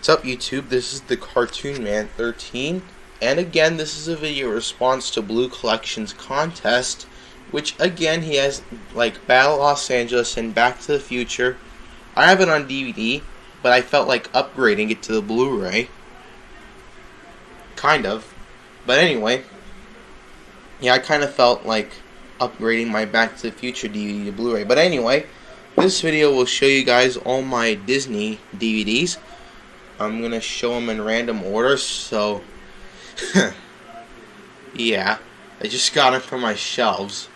What's up, YouTube? This is the Cartoon Man 13, and again, this is a video response to Blue Collection's contest, which again he has like Battle Los Angeles and Back to the Future. I have it on DVD, but I felt like upgrading it to the Blu-ray. Kind of. But anyway, yeah, I kind of felt like upgrading my Back to the Future DVD to Blu-ray. But anyway, this video will show you guys all my Disney DVDs. I'm going to show them in random order, so yeah, I just got them from my shelves,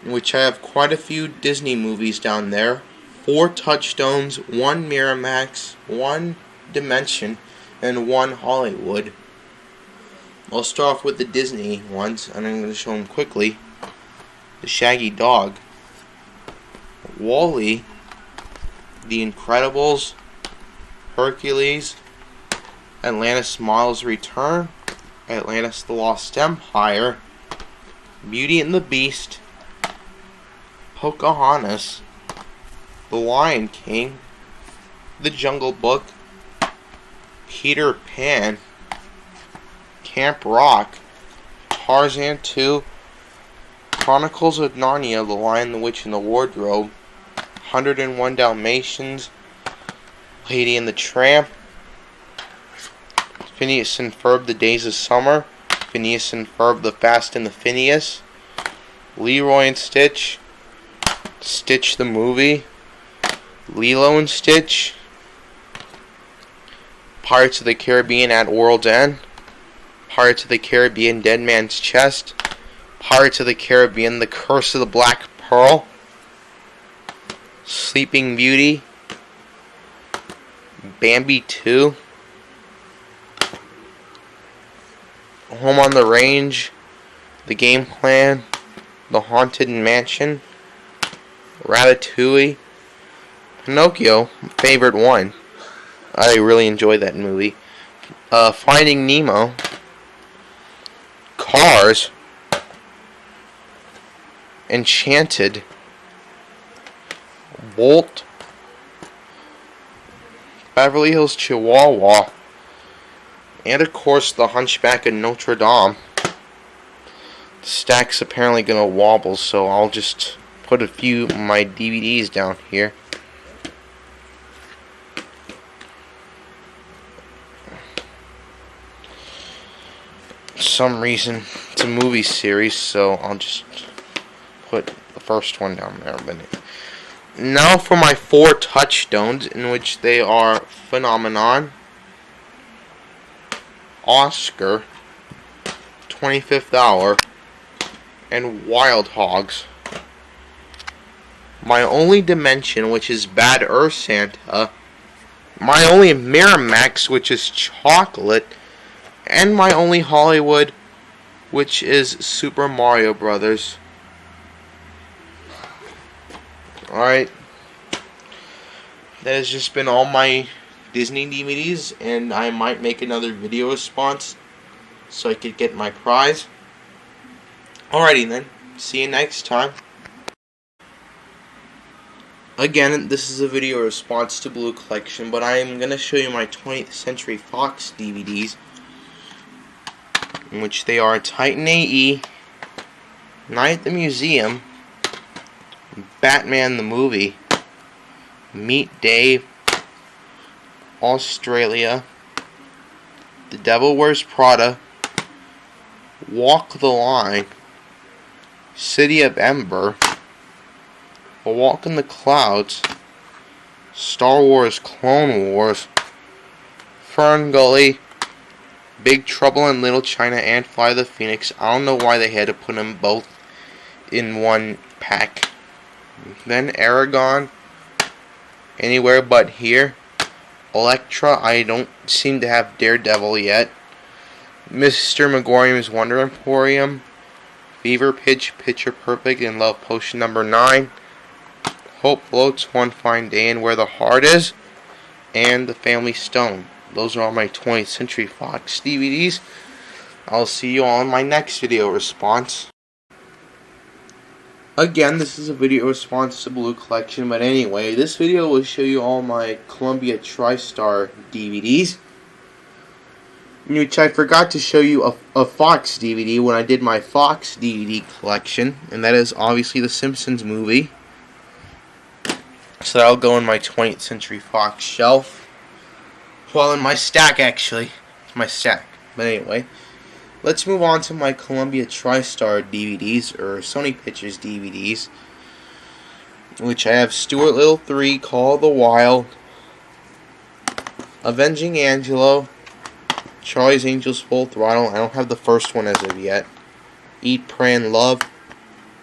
which I have quite a few Disney movies down there. 4 Touchstones, 1 Miramax, 1 Dimension, and 1 Hollywood. I'll start off with the Disney ones, and I'm going to show them quickly. The Shaggy Dog, WALL-E, The Incredibles, Hercules, Atlantis Miles Return, Atlantis the Lost Empire, Beauty and the Beast, Pocahontas, The Lion King, The Jungle Book, Peter Pan, Camp Rock, Tarzan 2, Chronicles of Narnia, The Lion, the Witch, and the Wardrobe, 101 Dalmatians, Lady and the Tramp, Phineas and Ferb, The Days of Summer, Phineas and Ferb, The Fast and the Phineas, Leroy and Stitch, Stitch the Movie, Lilo and Stitch, Pirates of the Caribbean at World's End, Pirates of the Caribbean, Dead Man's Chest, Pirates of the Caribbean, The Curse of the Black Pearl, Sleeping Beauty, Bambi 2, Home on the Range, The Game Plan, The Haunted Mansion, Ratatouille, Pinocchio, favorite one. I really enjoy that movie. Finding Nemo, Cars, Enchanted, Bolt, Beverly Hills Chihuahua, and of course The Hunchback of Notre Dame. The stack's apparently gonna wobble, so I'll just put a few of my DVDs down here. For some reason it's a movie series, so I'll just put the first one down there. But now for my 4 Touchstones, in which they are Phenomenon, Oscar, 25th Hour, and Wild Hogs. My only Dimension, which is Bad Earth Santa, my only Miramax, which is Chocolate, and my only Hollywood, which is Super Mario Brothers. Alright, that has just been all my Disney DVDs, and I might make another video response so I could get my prize. Alrighty then, see you next time. Again, this is a video response to Blue Collection, but I am going to show you my 20th Century Fox DVDs, in which they are Titan AE, Night at the Museum, Batman the Movie, Meet Dave, Australia, The Devil Wears Prada, Walk the Line, City of Ember, A Walk in the Clouds, Star Wars Clone Wars, Fern Gully, Big Trouble in Little China, and Fly the Phoenix. I don't know why they had to put them both in one pack. Then Aragon, Anywhere But Here, Elektra, I don't seem to have Daredevil yet, Mr. Megorium's Wonder Emporium, Fever Pitch, Picture Perfect, and Love Potion number 9, Hope Floats, One Fine Day, and Where the Heart Is, and The Family Stone. Those are all my 20th Century Fox DVDs. I'll see you all in my next video response. Again, this is a video response to Blue Collection, but anyway, this video will show you all my Columbia TriStar DVDs, which I forgot to show you a Fox DVD when I did my Fox DVD collection, and that is obviously the Simpsons movie. So that'll go in my 20th Century Fox shelf. Well, in my stack, actually. It's my stack. But anyway, let's move on to my Columbia TriStar DVDs, or Sony Pictures DVDs, which I have Stuart Little 3, Call of the Wild, Avenging Angelo, Charlie's Angels Full Throttle. I don't have the first one as of yet. Eat, Pray, and Love,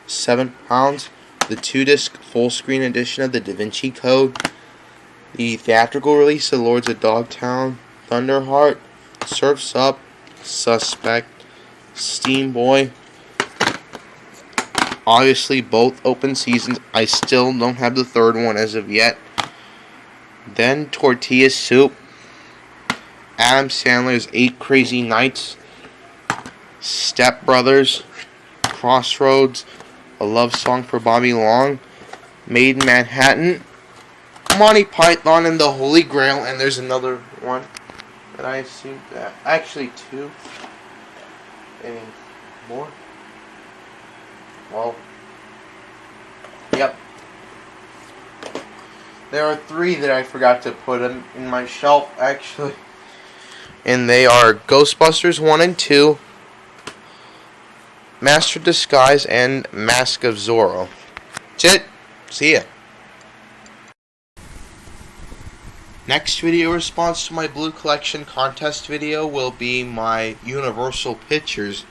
7 pounds. The 2-disc full-screen edition of the Da Vinci Code. The theatrical release of Lords of Dogtown, Thunderheart, Surf's Up, Suspect, Steam Boy. Obviously, both open seasons. I still don't have the third one as of yet. Then Tortilla Soup, Adam Sandler's 8 Crazy Nights, Step Brothers, Crossroads, A Love Song for Bobby Long, Made in Manhattan, Monty Python and the Holy Grail, and there's another one that I assume that actually 2. Any more? Well, yep. There are 3 that I forgot to put in my shelf, actually. And they are Ghostbusters 1 and 2, Master of Disguise, and Mask of Zorro. That's it. See ya. Next video response to my Blue Collection contest video will be my Universal Pictures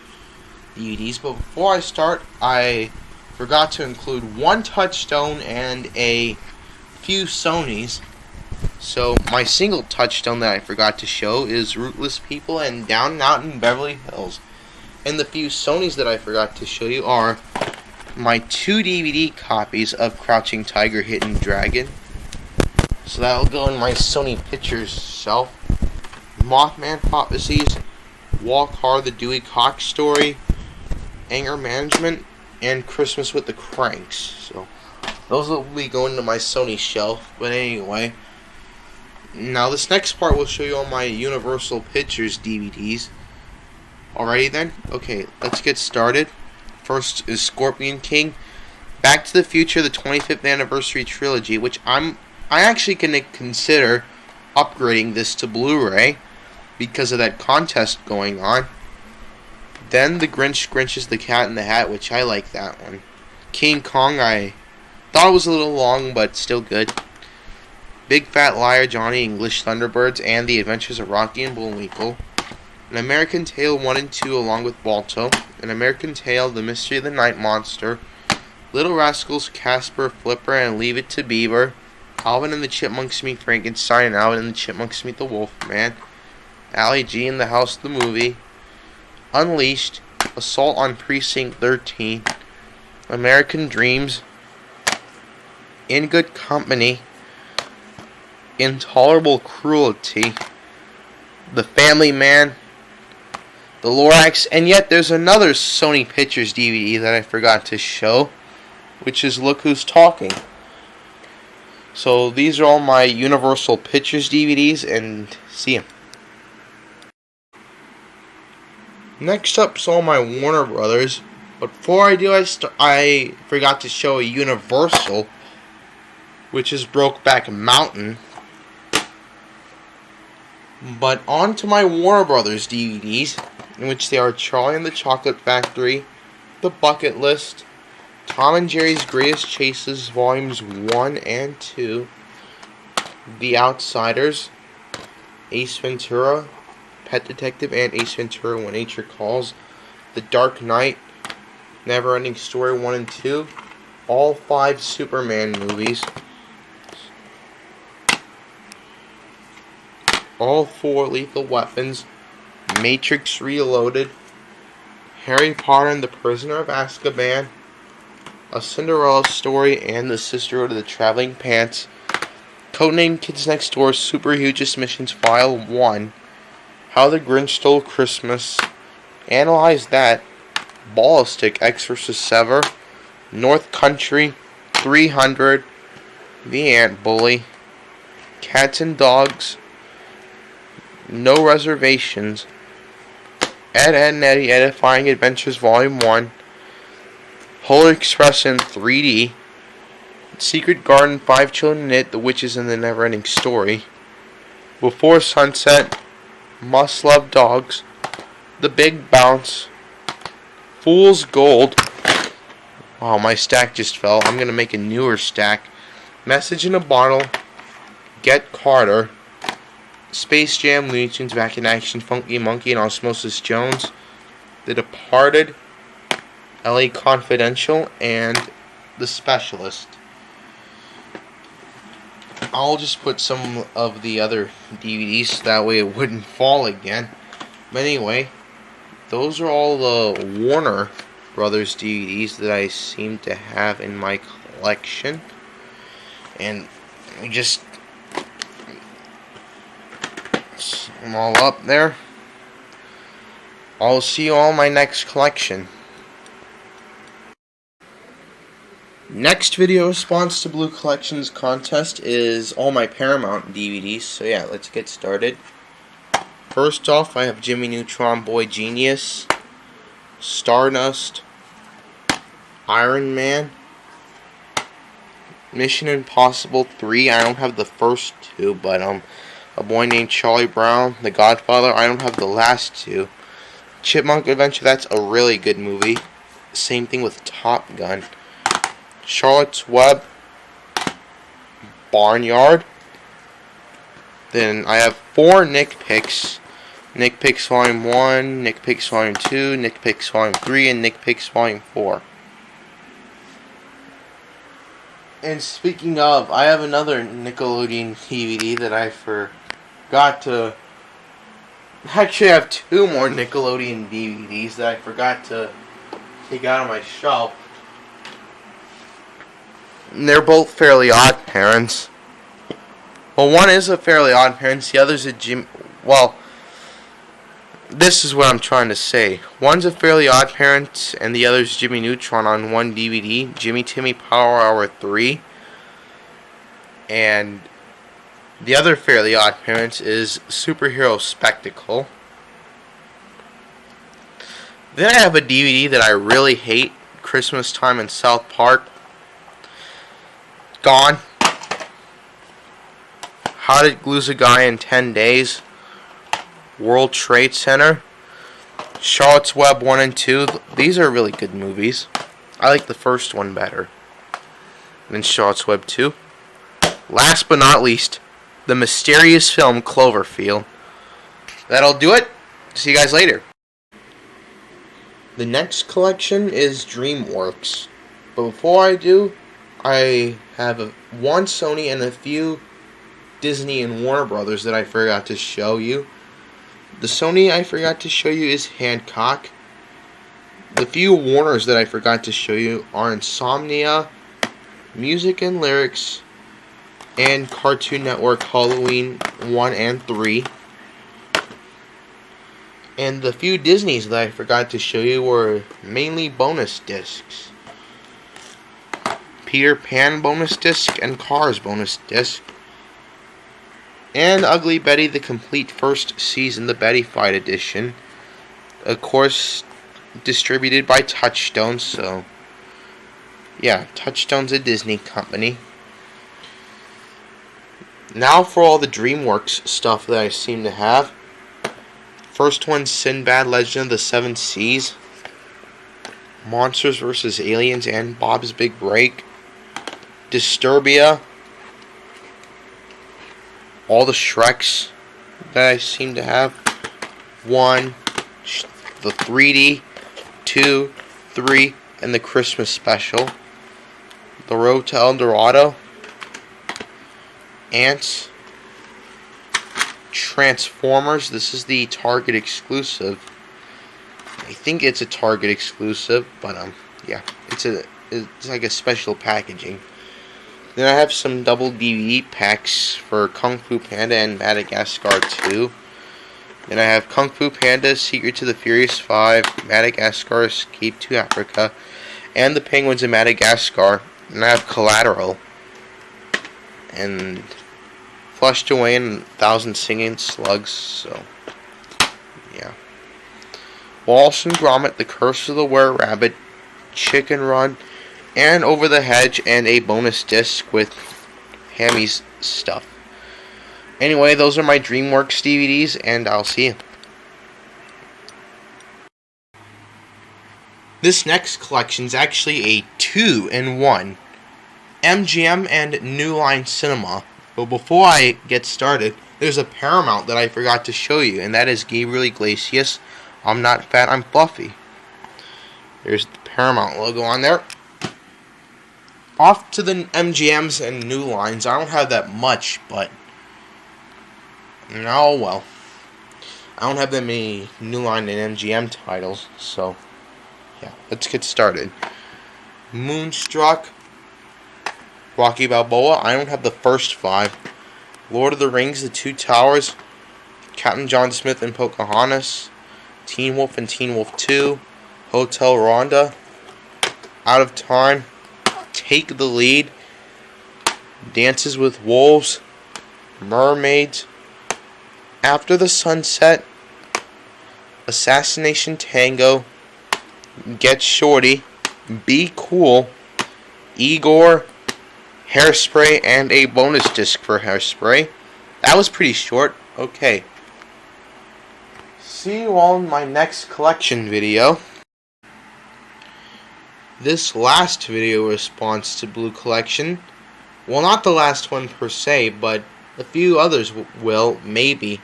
DVDs. But before I start, I forgot to include 1 Touchstone and a few Sonys. So my single Touchstone that I forgot to show is Rootless People and Down and Out in Beverly Hills. And the few Sonys that I forgot to show you are my 2 DVD copies of Crouching Tiger, Hidden Dragon. So that'll go in my Sony Pictures shelf. Mothman Prophecies, Walk Hard, the Dewey Cox Story, Anger Management, and Christmas with the Cranks. So those will be going to my Sony shelf. But anyway, now this next part will show you all my Universal Pictures DVDs. Alrighty then? Okay, let's get started. First is Scorpion King, Back to the Future, the 25th Anniversary Trilogy, which I actually can consider upgrading this to Blu-ray because of that contest going on. Then The Grinch's The Cat in the Hat, which I like that one. King Kong, I thought it was a little long, but still good. Big Fat Liar, Johnny English, Thunderbirds, and The Adventures of Rocky and Bullwinkle. An American Tail 1 and 2 along with Balto. An American Tail, The Mystery of the Night Monster. Little Rascals, Casper, Flipper, and Leave It to Beaver. Alvin and the Chipmunks Meet Frankenstein, and Alvin and the Chipmunks Meet the Wolfman. Ali G in the House of the Movie. Unleashed, Assault on Precinct 13. American Dreams. In Good Company. Intolerable Cruelty. The Family Man. The Lorax, and yet there's another Sony Pictures DVD that I forgot to show, which is Look Who's Talking. So these are all my Universal Pictures DVDs, and see ya. Next up is all my Warner Brothers, but before I do, I forgot to show a Universal, which is Brokeback Mountain. But on to my Warner Brothers DVDs, in which they are Charlie and the Chocolate Factory, The Bucket List, Tom and Jerry's Greatest Chases Volumes 1 and 2, The Outsiders, Ace Ventura, Pet Detective and Ace Ventura When Nature Calls, The Dark Knight, Neverending Story 1 and 2, all 5 Superman movies, all 4 Lethal Weapons, Matrix Reloaded, Harry Potter and the Prisoner of Azkaban, A Cinderella Story, and The Sisterhood of the Traveling Pants, Codename Kids Next Door, Super Hugest Missions File 1, How the Grinch Stole Christmas, Analyze That, Ballistic, X vs. Sever, North Country, 300, The Ant Bully, Cats and Dogs, No Reservations, Ed, Edd n Eddy Edifying Adventures Volume 1, Polar Express in 3D, Secret Garden, 5 Children in It, The Witches and the Neverending Story, Before Sunset, Must Love Dogs, The Big Bounce, Fool's Gold. Wow, my stack just fell. I'm going to make a newer stack. Message in a Bottle, Get Carter, Space Jam, Looney Tunes, Back in Action, Funky Monkey, and Osmosis Jones, The Departed, LA Confidential, and The Specialist. I'll just put some of the other DVDs so that way it wouldn't fall again. But anyway, those are all the Warner Brothers DVDs that I seem to have in my collection. And we just set them all up there. I'll see you all in my next collection. Next video response to Blue Collections contest is all my Paramount DVDs. So yeah, let's get started. First off, I have Jimmy Neutron Boy Genius, Stardust, Iron Man, Mission Impossible 3. I don't have the first two, but A Boy Named Charlie Brown, The Godfather. I don't have the last two. Chipmunk Adventure, that's a really good movie. Same thing with Top Gun. Charlotte's Web, Barnyard. Then I have 4 Nick Picks. Nick Picks Volume 1, Nick Picks Volume 2, Nick Picks Volume 3, and Nick Picks Volume 4. And speaking of, I have another Nickelodeon DVD that I forgot to... Actually, I have 2 more Nickelodeon DVDs that I forgot to take out of my shelf. And they're both Fairly Odd Parents. Well, one is a Fairly Odd Parents, the other's a Well, this is what I'm trying to say. One's a Fairly Odd Parents, and the other's Jimmy Neutron on one DVD. Jimmy Timmy Power Hour 3. And the other Fairly Odd Parents is Superhero Spectacle. Then I have a DVD that I really hate, Christmas Time in South Park. Gone. How to Lose a Guy in 10 Days. World Trade Center. Charlotte's Web 1 and 2. These are really good movies. I like the first one better than Charlotte's Web 2. Last but not least, the mysterious film Cloverfield. That'll do it. See you guys later. The next collection is DreamWorks. But before I do, I have one Sony and a few Disney and Warner Brothers that I forgot to show you. The Sony I forgot to show you is Hancock. The few Warners that I forgot to show you are Insomnia, Music and Lyrics, and Cartoon Network Halloween 1 and 3. And the few Disneys that I forgot to show you were mainly bonus discs. Peter Pan bonus disc and Cars bonus disc. And Ugly Betty, the complete first season, the Betty Fight edition. Of course, distributed by Touchstone, so... yeah, Touchstone's a Disney company. Now for all the DreamWorks stuff that I seem to have. First one, Sinbad, Legend of the Seven Seas. Monsters vs. Aliens and Bob's Big Break. Disturbia. All the Shreks that I seem to have. 1, the 3D, 2, 3, and the Christmas special. The Road to El Dorado. Ants. Transformers. This is the Target exclusive. I think it's a Target exclusive, but yeah, it's like a special packaging. Then I have some double DVD packs for Kung Fu Panda and Madagascar 2. Then I have Kung Fu Panda, Secret to the Furious 5, Madagascar, Escape to Africa, and the Penguins of Madagascar. And I have Collateral. And Flushed Away and 1,000 Singing Slugs. So, yeah. Wallace and Gromit, The Curse of the Were-Rabbit, Chicken Run, and Over the Hedge, and a bonus disc with Hammy's stuff. Anyway, those are my DreamWorks DVDs, and I'll see you. This next collection is actually a 2-in-1. MGM and New Line Cinema. But before I get started, there's a Paramount that I forgot to show you, and that is Gabriel Iglesias, I'm Not Fat, I'm Fluffy. There's the Paramount logo on there. Off to the MGMs and New Lines. I don't have that much, but oh well. I don't have that many New Line and MGM titles, so yeah, let's get started. Moonstruck, Rocky Balboa. I don't have the first 5. Lord of the Rings, The Two Towers, Captain John Smith and Pocahontas, Teen Wolf and Teen Wolf 2, Hotel Rwanda, Out of Time, Take the Lead, Dances with Wolves, Mermaids, After the Sunset, Assassination Tango, Get Shorty, Be Cool, Igor, Hairspray, and a bonus disc for Hairspray. That was pretty short. Okay. See you all in my next collection video. This last video response to Blue Collection, well, not the last one per se, but a few others will, maybe.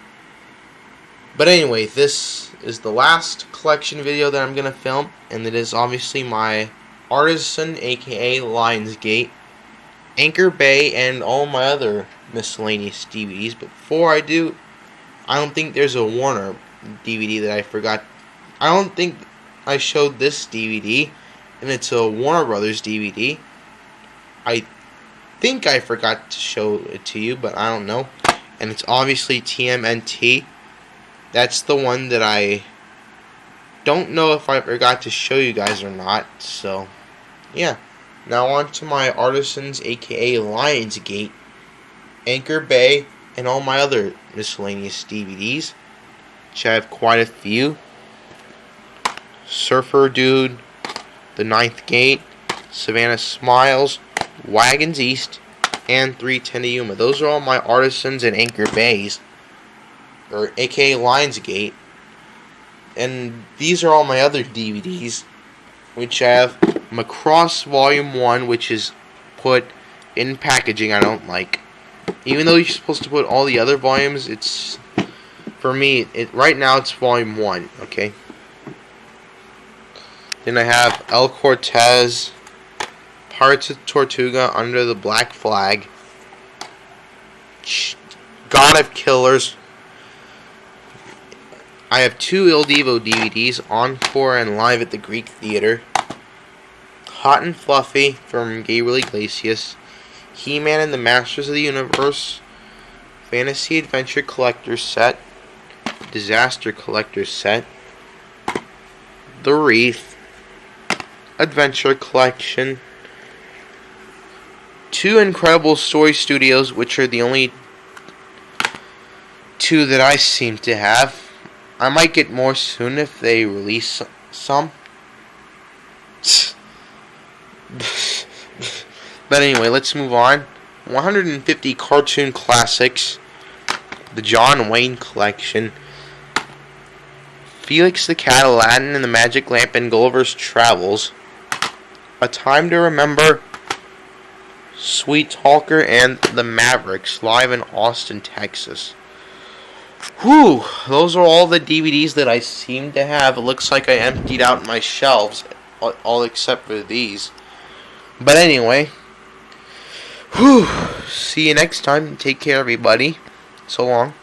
But anyway, this is the last collection video that I'm going to film, and it is obviously my Artisan, aka Lionsgate, Anchor Bay, and all my other miscellaneous DVDs. But before I do, I don't think there's a Warner DVD that I forgot. I don't think I showed this DVD, and it's a Warner Brothers DVD. I think I forgot to show it to you, but I don't know. And it's obviously TMNT. That's the one that I don't know if I forgot to show you guys or not. So, yeah. Now on to my Artisans, aka Lionsgate, Anchor Bay, and all my other miscellaneous DVDs, which I have quite a few. Surfer Dude, The Ninth Gate, Savannah Smiles, Wagons East, and 310 to Yuma. Those are all my Artisans and Anchor Bays, or aka Lionsgate. And these are all my other DVDs, which I have Macross Volume 1, which is put in packaging I don't like. Even though you're supposed to put all the other volumes, it's, for me, right now it's Volume 1, okay? Then I have El Cortez, Pirates of Tortuga, Under the Black Flag, God of Killers. I have 2 Il Divo DVDs, Encore and Live at the Greek Theater. Hot and Fluffy from Gabriel Iglesias. He-Man and the Masters of the Universe. Fantasy Adventure Collector's Set. Disaster Collector's Set. The Wreath. Adventure Collection. 2 Incredible Story Studios, which are the only 2 that I seem to have. I might get more soon if they release some. But anyway, let's move on. 150 Cartoon Classics. The John Wayne Collection. Felix the Cat, Aladdin and the Magic Lamp, and Gulliver's Travels. A Time to Remember. Sweet Talker and the Mavericks, live in Austin, Texas. Whew, those are all the DVDs that I seem to have. It looks like I emptied out my shelves, all except for these. But anyway, whew, see you next time. Take care, everybody. So long.